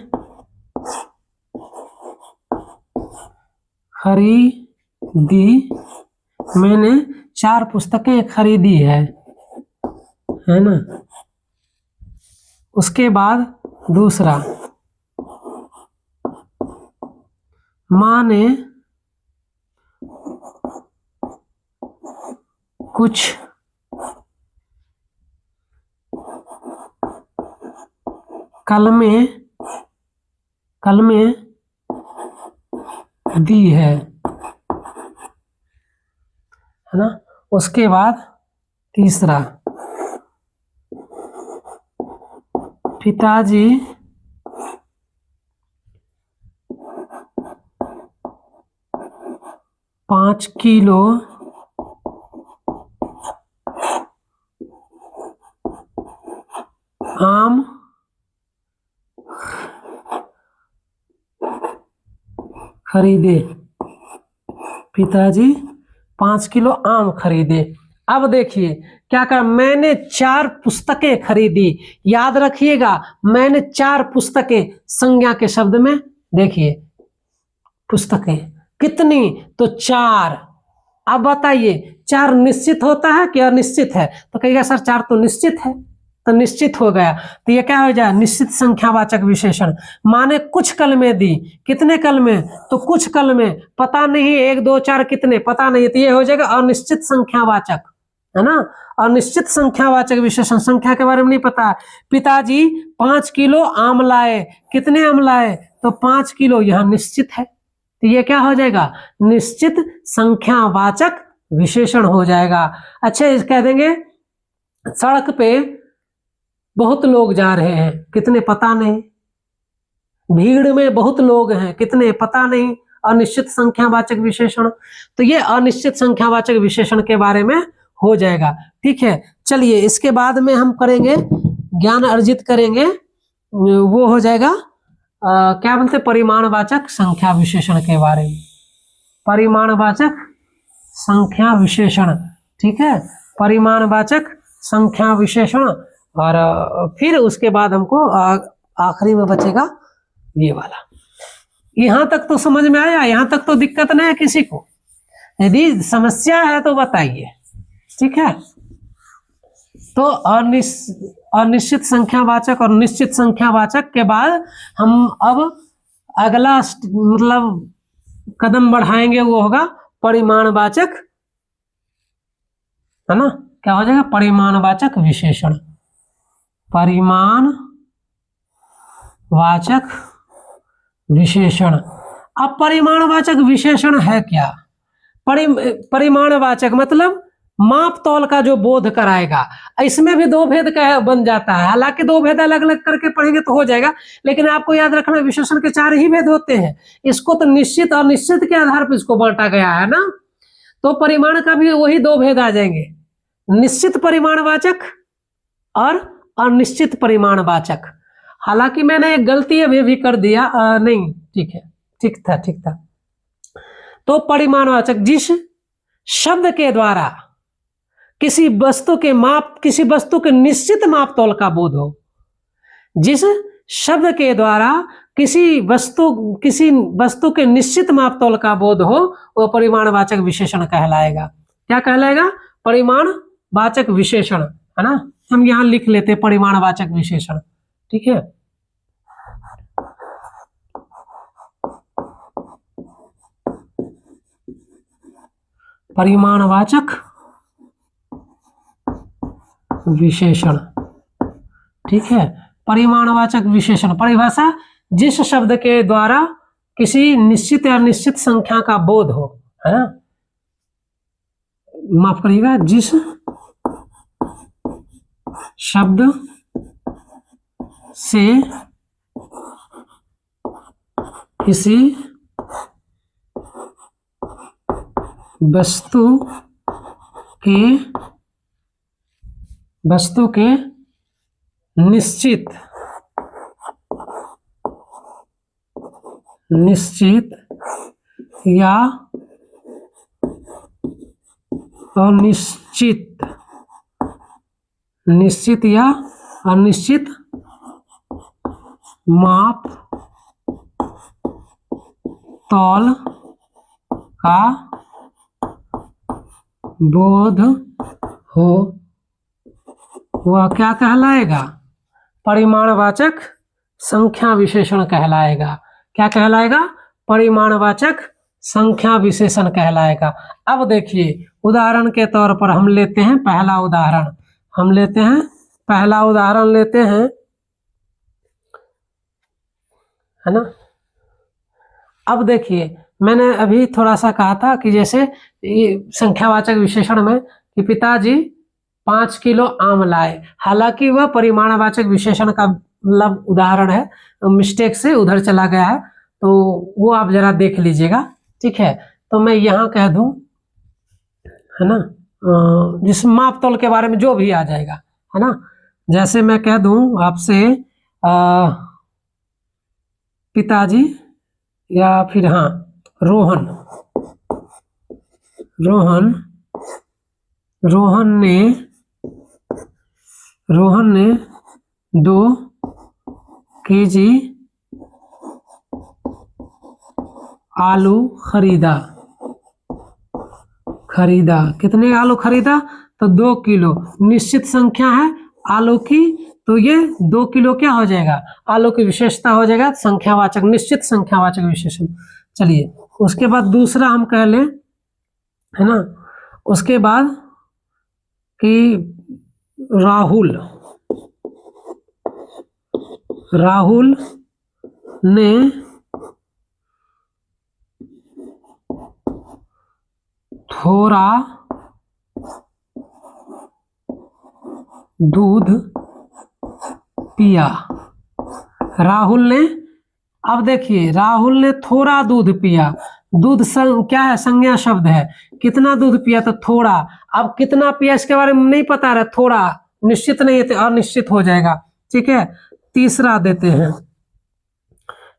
खरीदी। मैंने 4 पुस्तकें खरीदी है ना। उसके बाद दूसरा, माँ ने कुछ कलमें दी है ना। उसके बाद तीसरा, पिताजी 5 किलो आम खरीदे। पिताजी 5 किलो आम खरीदे। अब देखिए क्या कर, मैंने 4 पुस्तकें खरीदी। याद रखिएगा, मैंने 4 पुस्तकें, संज्ञा के शब्द में देखिए पुस्तकें कितनी, तो 4। अब बताइए 4 निश्चित होता है कि अनिश्चित है? तो कहिएगा सर 4 तो निश्चित है, तो निश्चित हो गया। तो ये क्या हो जाए, निश्चित संख्यावाचक विशेषण। माने कुछ कलमें दी, कितने कलमें, तो कुछ कलमें, पता नहीं 1 2 4 कितने, पता नहीं, तो ये हो जाएगा अनिश्चित संख्यावाचक, है ना। अनिश्चित संख्यावाचक विशेषण, संख्या के बारे में नहीं पता। पिताजी 5 किलो आम लाए, कितने आम लाए, तो 5 किलो, यह निश्चित है, तो ये क्या हो जाएगा, निश्चित संख्यावाचक विशेषण हो जाएगा। अच्छा, इस कह देंगे सड़क पे बहुत लोग जा रहे हैं, कितने पता नहीं। भीड़ में बहुत लोग हैं, कितने पता नहीं, अनिश्चित संख्यावाचक विशेषण। तो ये अनिश्चित संख्यावाचक विशेषण के बारे में हो जाएगा। ठीक है, चलिए इसके बाद में हम करेंगे, ज्ञान अर्जित करेंगे, वो हो जाएगा क्या बोलते, परिमाणवाचक संख्या विशेषण के बारे में। परिमाणवाचक संख्या विशेषण, ठीक है, परिमाणवाचक संख्या विशेषण। और फिर उसके बाद हमको आखिरी में बचेगा ये वाला। यहां तक तो समझ में आया, यहां तक तो दिक्कत नहीं है किसी को? यदि समस्या है तो बताइए, ठीक है। तो अनिश्चित संख्यावाचक और निश्चित संख्यावाचक के बाद हम अब अगला मतलब कदम बढ़ाएंगे, वो होगा परिमाणवाचक, है ना। क्या हो जाएगा, परिमाणवाचक विशेषण। परिमाणवाचक विशेषण। अब परिमाणवाचक विशेषण है क्या? परिमाणवाचक मतलब माप तौल का जो बोध कराएगा। इसमें भी 2 भेद का बन जाता है, हालांकि 2 भेद अलग अलग करके पढ़ेंगे तो हो जाएगा, लेकिन आपको याद रखना विशेषण के 4 ही भेद होते हैं। इसको तो निश्चित और अनिश्चित के आधार पर इसको बांटा गया है ना। तो परिमाण का भी वही 2 भेद आ जाएंगे, निश्चित परिमाणवाचक और अनिश्चित परिमाणवाचक। हालांकि मैंने एक गलती अभी भी कर दिया, नहीं ठीक है, ठीक था। तो परिमाणवाचक जिस शब्द के द्वारा किसी वस्तु के निश्चित माप तौल का बोध हो, जिस शब्द के द्वारा किसी वस्तु के निश्चित माप तौल का बोध हो, वो परिमाणवाचक विशेषण कहलाएगा। क्या कहलाएगा, परिमाणवाचक विशेषण, है ना। हम यहां लिख लेते परिमाणवाचक विशेषण, ठीक है। परिमाणवाचक विशेषण, ठीक है। परिमाणवाचक विशेषण परिभाषा, जिस शब्द के द्वारा किसी निश्चित या अनिश्चित संख्या का बोध हो, है ना, माफ करिएगा, जिस शब्द से किसी वस्तु के वस्तु के निश्चित या अनिश्चित, निश्चित या अनिश्चित माप तौल का बोध हो, वह क्या कहलाएगा? परिमाणवाचक संख्या विशेषण कहलाएगा। क्या कहलाएगा? परिमाणवाचक संख्या विशेषण कहलाएगा। अब देखिए उदाहरण के तौर पर हम लेते हैं पहला उदाहरण, लेते हैं, है ना। अब देखिए मैंने अभी थोड़ा सा कहा था कि जैसे ये संख्यावाचक विशेषण में कि पिताजी 5 किलो आम लाए, हालांकि वह परिमाणवाचक विशेषण का मतलब उदाहरण है, मिस्टेक से उधर चला गया है, तो वो आप जरा देख लीजिएगा, ठीक है। तो मैं यहाँ कह दूं, है ना, जिस माप तौल के बारे में जो भी आ जाएगा, है ना, जैसे मैं कह दूं आपसे पिताजी या फिर हाँ रोहन ने 2 केजी आलू खरीदा। कितने आलू खरीदा? तो 2 किलो। निश्चित संख्या है आलू की, तो ये 2 किलो क्या हो जाएगा? आलू की विशेषता हो जाएगा संख्यावाचक, निश्चित संख्यावाचक विशेषण। चलिए उसके बाद दूसरा हम कह लें, है ना, उसके बाद कि राहुल ने थोड़ा दूध पिया। अब देखिए राहुल ने थोड़ा दूध पिया। दूध क्या है? संज्ञा शब्द है। कितना दूध पिया? तो थोड़ा। अब कितना पिया इसके बारे में नहीं पता रहा, थोड़ा निश्चित नहीं है, अनिश्चित हो जाएगा, ठीक है। तीसरा देते हैं,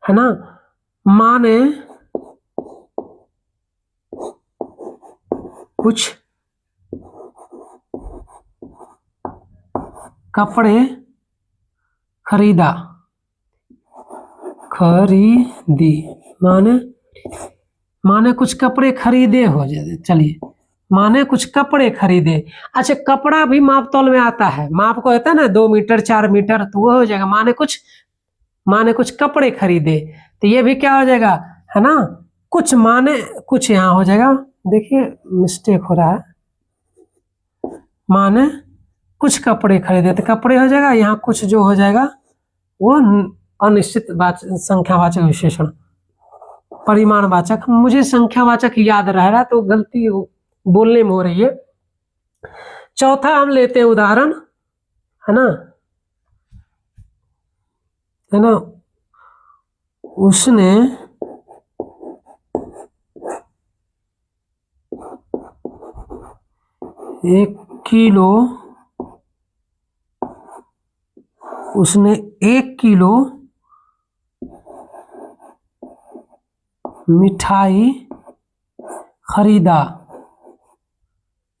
है ना, माँ ने कुछ कपड़े खरीदी। माने कुछ कपड़े खरीदे हो जाए। चलिए माने कुछ कपड़े खरीदे। अच्छा, कपड़ा भी माप तौल में आता है, माप को होता है ना 2 मीटर 4 मीटर, तो वो हो जाएगा माने कुछ कपड़े खरीदे। तो ये भी क्या हो जाएगा, है ना, कुछ माने कुछ यहाँ हो जाएगा। देखिए मिस्टेक हो रहा है, माने कुछ कपड़े खरीदे तो कपड़े हो जाएगा, यहाँ कुछ जो हो जाएगा वो अनिश्चित संख्यावाचक विशेषण, परिमाणवाचक। मुझे संख्यावाचक याद रह रहा है तो गलती बोलने में हो रही है। चौथा हम लेते हैं उदाहरण, है ना, उसने 1 किलो मिठाई खरीदा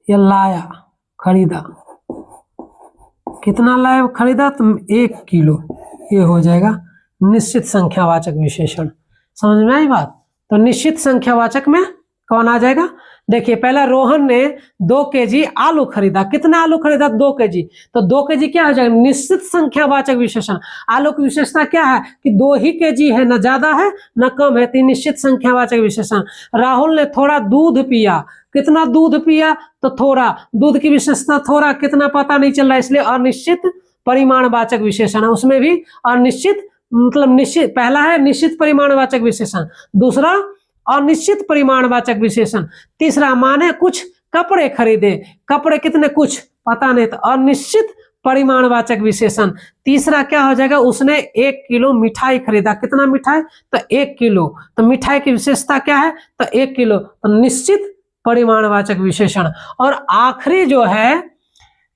या लाया। कितना लाया खरीदा? तो 1 किलो। ये हो जाएगा निश्चित संख्यावाचक विशेषण। समझ में आई बात? तो निश्चित संख्यावाचक में कौन आ जाएगा? देखिए पहला रोहन ने 2 केजी आलू खरीदा। कितना आलू खरीदा? 2 केजी। तो 2 केजी क्या हो जाएगा? निश्चित संख्यावाचक विशेषण। आलू की विशेषता क्या है कि 2 ही केजी है, न ज्यादा है न कम है, तो निश्चित संख्यावाचक विशेषण। राहुल ने थोड़ा दूध पिया। कितना दूध पिया? तो थोड़ा। दूध की विशेषता थोड़ा, कितना पता नहीं चल रहा, इसलिए अनिश्चित परिमाणवाचक विशेषण है। उसमें भी अनिश्चित मतलब निश्चित, पहला है निश्चित परिमाणवाचक विशेषण, दूसरा अनिश्चित परिमाणवाचक विशेषण, तीसरा माने कुछ कपड़े खरीदे। कपड़े कितने? कुछ पता नहीं, तो अनिश्चित परिमाणवाचक विशेषण। तीसरा क्या हो जाएगा? उसने 1 किलो मिठाई खरीदा। कितना मिठाई? तो 1 किलो। तो मिठाई की विशेषता क्या है? तो 1 किलो। तो निश्चित परिमाणवाचक विशेषण। और आखिरी जो है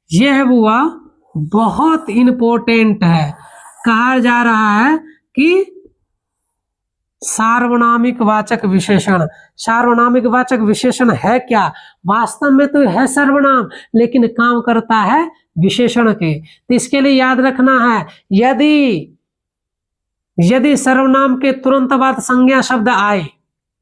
ये है हुआ बहुत इंपॉर्टेंट है। कहा जा रहा है कि सार्वनामिक वाचक विशेषण, सार्वनामिक वाचक विशेषण है क्या? वास्तव में तो है सर्वनाम, लेकिन काम करता है विशेषण के। तो इसके लिए याद रखना है, यदि सर्वनाम के तुरंत बाद संज्ञा शब्द आए,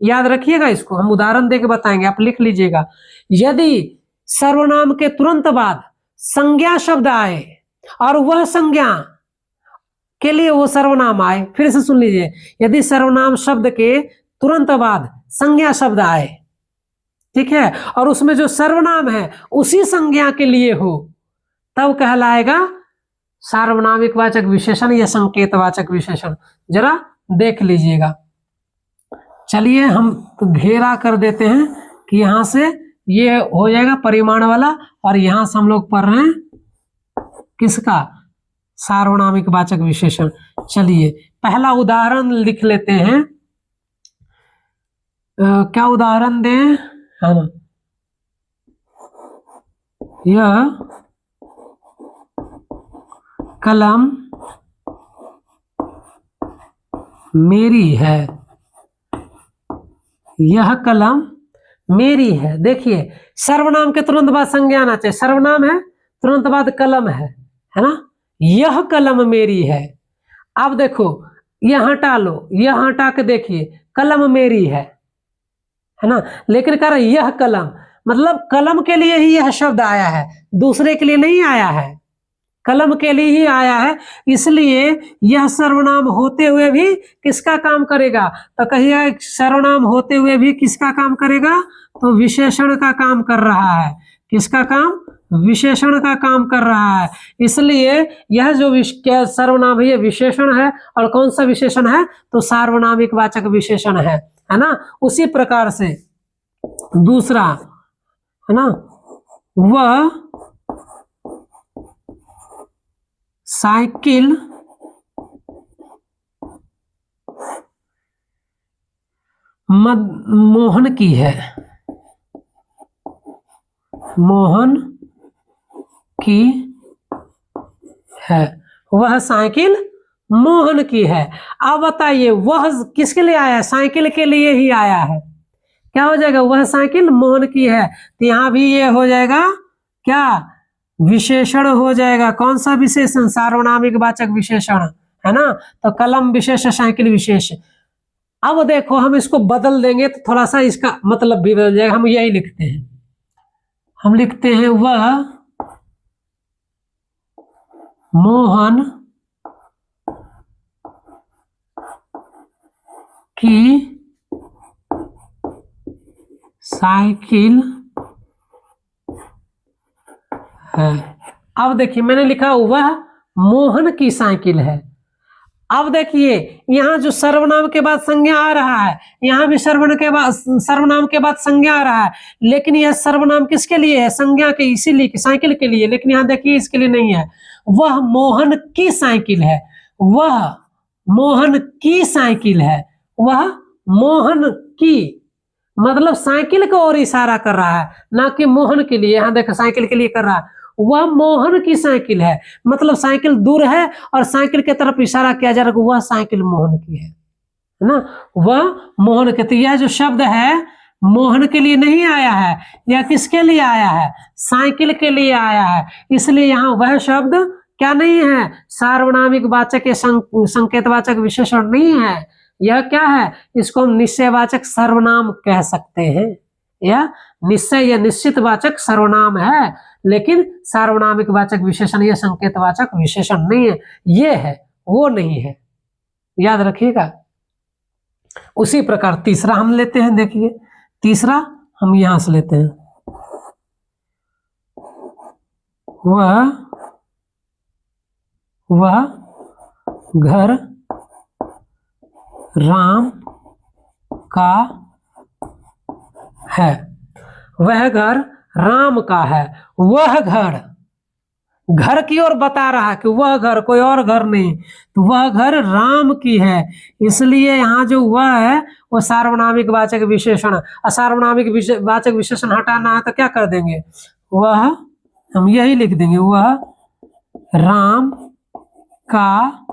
याद रखिएगा इसको, हम उदाहरण देके बताएंगे, आप लिख लीजिएगा। यदि सर्वनाम के तुरंत बाद संज्ञा शब्द आए और वह संज्ञा के लिए वो सर्वनाम आए, फिर से सुन लीजिए, यदि सर्वनाम शब्द के तुरंत बाद संज्ञा शब्द आए, ठीक है, और उसमें जो सर्वनाम है उसी संज्ञा के लिए हो, तब कहलाएगा सार्वनामिक वाचक विशेषण या संकेतवाचक विशेषण। जरा देख लीजिएगा। चलिए हम तो घेरा कर देते हैं कि यहां से ये हो जाएगा परिमाण वाला, और यहां से हम लोग पढ़ रहे हैं किसका? सार्वनामिक वाचक विशेषण। चलिए पहला उदाहरण लिख लेते हैं। क्या उदाहरण दें, है ना? यह कलम मेरी है, यह कलम मेरी है। देखिए सर्वनाम के तुरंत बाद संज्ञा आना चाहिए, सर्वनाम है, तुरंत बाद कलम है ना? यह कलम मेरी है। अब देखो यह हटा लो, यह हटा के देखिए, कलम मेरी है ना? लेकिन कह रहा यह कलम, मतलब कलम के लिए ही यह शब्द आया है, दूसरे के लिए नहीं आया है, कलम के लिए ही आया है। इसलिए यह सर्वनाम होते हुए भी किसका काम करेगा? तो कहिए सर्वनाम होते हुए भी किसका काम करेगा? तो विशेषण का काम कर रहा है। किसका काम? विशेषण का काम कर रहा है। इसलिए यह जो सर्वनाम है ये विशेषण है, और कौन सा विशेषण है? तो सार्वनामिक वाचक विशेषण है ना? उसी प्रकार से दूसरा है ना, वह साइकिल मोहन की है, मोहन की है, वह साइकिल मोहन की है। अब बताइए वह किसके लिए आया है? साइकिल के लिए ही आया है। क्या हो जाएगा? वह साइकिल मोहन की है। तो यहां भी ये हो जाएगा क्या? विशेषण हो जाएगा। कौन सा विशेषण? सार्वनामिक वाचक विशेषण, है ना? तो कलम विशेष, साइकिल विशेष। अब देखो हम इसको बदल देंगे तो थोड़ा सा इसका मतलब भी बदल जाएगा। हम यही लिखते हैं, हम लिखते हैं वह मोहन की साइकिल है। अब देखिए मैंने लिखा वह मोहन की साइकिल है। अब देखिए यहां जो सर्वनाम के बाद संज्ञा आ रहा है, यहां भी सर्वनाम के बाद संज्ञा आ रहा है, लेकिन यह सर्वनाम किसके लिए है? संज्ञा के, इसीलिए साइकिल के लिए। लेकिन यहां देखिए इसके लिए नहीं है। वह मोहन की साइकिल है, वह मोहन की साइकिल है, वह मोहन की, मतलब साइकिल की ओर इशारा कर रहा है, ना कि मोहन के लिए। यहां देखो साइकिल के लिए कर रहा है। वह मोहन की साइकिल है, मतलब साइकिल दूर है और साइकिल की तरफ इशारा किया जा रहा है, वह साइकिल मोहन की है ना? वह मोहन के। तो यह जो शब्द है मोहन के लिए नहीं आया है, यह किसके लिए आया है? साइकिल के लिए आया है। इसलिए यहाँ वह शब्द क्या नहीं है? सार्वनामिक वाचक या संकेतवाचक विशेषण नहीं है। यह क्या है? इसको हम निश्चयवाचक सर्वनाम कह सकते हैं। यह निश्चय या निश्चित वाचक सर्वनाम है, लेकिन सार्वनामिक वाचक विशेषण या संकेतवाचक विशेषण नहीं है। ये है, वो नहीं है, याद रखिएगा। उसी प्रकार तीसरा हम लेते हैं। देखिए तीसरा हम यहां से लेते हैं, वह घर राम का है, वह घर राम का है। वह घर की ओर बता रहा है कि वह घर, कोई और घर नहीं, तो वह घर राम की है। इसलिए यहाँ जो वह है वो सार्वनामिक वाचक विशेषण। असार्वनामिक वाचक विशेषण हटाना है तो क्या कर देंगे? वह, हम यही लिख देंगे, वह राम का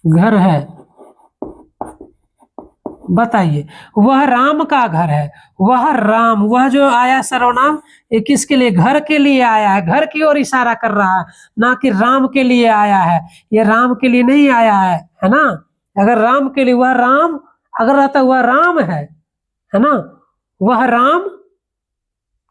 घर है। बताइए, वह राम का घर है। वह राम, वह जो आया सर्वनाम, ये किसके लिए? घर के लिए आया है, घर की ओर इशारा कर रहा है, ना कि राम के लिए आया है। ये राम के लिए नहीं आया है ना। अगर राम के लिए, वह राम अगर रहता, वह राम है ना, वह राम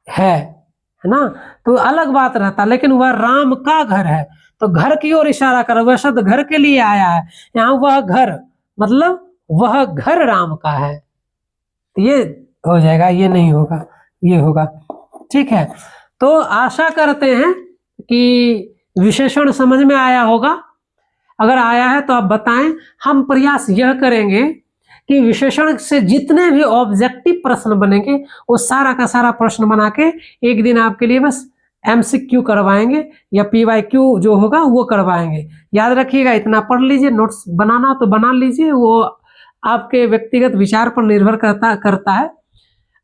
है ना, तो अलग बात रहता। लेकिन वह राम का घर है, तो घर की ओर इशारा कर, वह शब्द घर के लिए आया है। यहाँ वह घर मतलब वह घर राम का है, तो ये हो जाएगा, ये नहीं होगा, ये होगा। ठीक है, तो आशा करते हैं कि विशेषण समझ में आया होगा। अगर आया है तो आप बताएं। हम प्रयास यह करेंगे कि विशेषण से जितने भी ऑब्जेक्टिव प्रश्न बनेंगे वो सारा का सारा प्रश्न बना के एक दिन आपके लिए बस MCQ करवाएंगे या PYQ जो होगा वो करवाएंगे। याद रखिएगा, इतना पढ़ लीजिए, नोट्स बनाना तो बना लीजिए, वो आपके व्यक्तिगत विचार पर निर्भर करता है।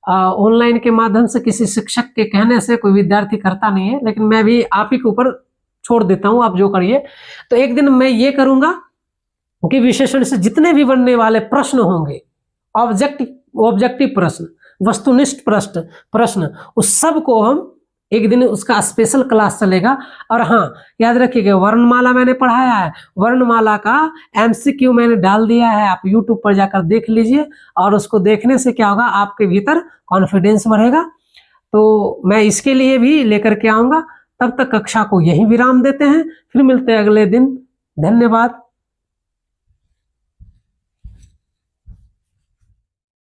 ऑनलाइन के माध्यम से किसी शिक्षक के कहने से कोई विद्यार्थी करता नहीं है, लेकिन मैं भी आप ही के ऊपर छोड़ देता हूं, आप जो करिए। तो एक दिन मैं ये करूंगा कि विशेषण से जितने भी बनने वाले प्रश्न होंगे, ऑब्जेक्टिव प्रश्न, वस्तुनिष्ठ प्रश्न, उस सब को हम एक दिन उसका स्पेशल क्लास चलेगा। और हाँ, याद रखिएगा, वर्णमाला मैंने पढ़ाया है, वर्णमाला का MCQ मैंने डाल दिया है, आप YouTube पर जाकर देख लीजिए। और उसको देखने से क्या होगा, आपके भीतर कॉन्फिडेंस बढ़ेगा। तो मैं इसके लिए भी लेकर के आऊँगा। तब तक कक्षा को यहीं विराम देते हैं, फिर मिलते हैं अगले दिन। धन्यवाद।